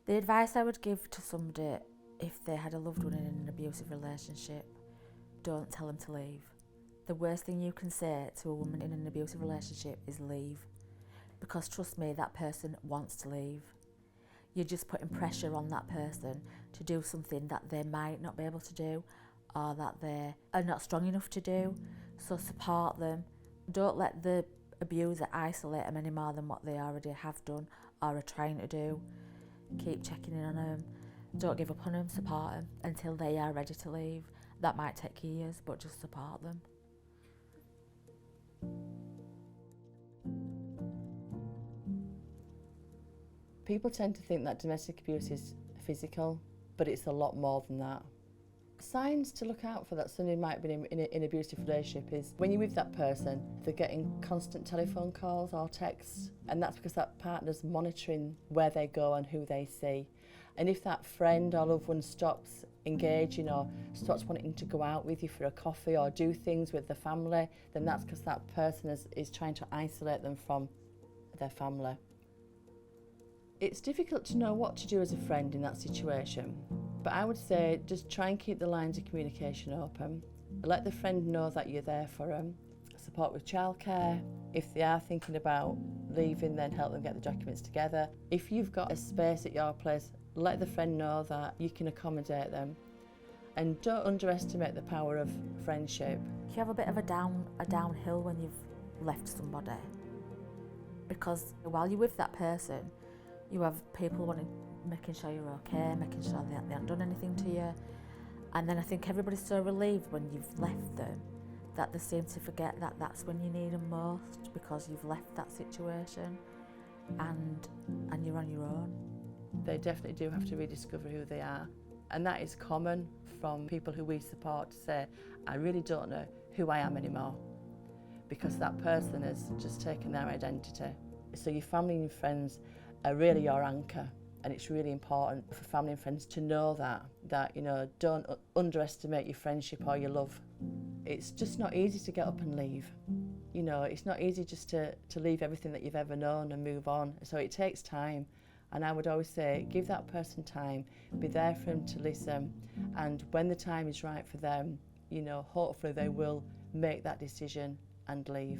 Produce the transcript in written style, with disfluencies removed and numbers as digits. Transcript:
The advice I would give to somebody if they had a loved one in an abusive relationship, don't tell them to leave. The worst thing you can say to a woman in an abusive relationship is leave. Because trust me, that person wants to leave. You're just putting pressure on that person to do something that they might not be able to do or that they are not strong enough to do. So support them. Don't let the abuser isolate them any more than what they already have done or are trying to do. Keep checking in on them. Don't give up on them, support them until they are ready to leave. That might take years, but just support them. People tend to think that domestic abuse is physical, but it's a lot more than that. Signs to look out for that somebody might be in an abusive relationship is when you're with that person, they're getting constant telephone calls or texts, and that's because that partner's monitoring where they go and who they see. And if that friend or loved one stops engaging or stops wanting to go out with you for a coffee or do things with the family, then that's because that person is trying to isolate them from their family. It's difficult to know what to do as a friend in that situation, but I would say just try and keep the lines of communication open. Let the friend know that you're there for them. Support with childcare. If they are thinking about leaving, then help them get the documents together. If you've got a space at your place, let the friend know that you can accommodate them. And don't underestimate the power of friendship. You have a bit of a downhill when you've left somebody, because while you're with that person, you have people making sure you're okay, making sure they haven't done anything to you. And then I think everybody's so relieved when you've left them that they seem to forget that that's when you need them most, because you've left that situation and you're on your own. They definitely do have to rediscover who they are. And that is common from people who we support to say, I really don't know who I am anymore, because that person has just taken their identity. So your family and friends are really your anchor, and it's really important for family and friends to know that you know, don't underestimate your friendship or your love. It's just not easy to get up and leave. You know, it's not easy just to leave everything that you've ever known and move on. So it takes time, and I would always say give that person time, be there for them to listen, and when the time is right for them, you know, hopefully they will make that decision and leave.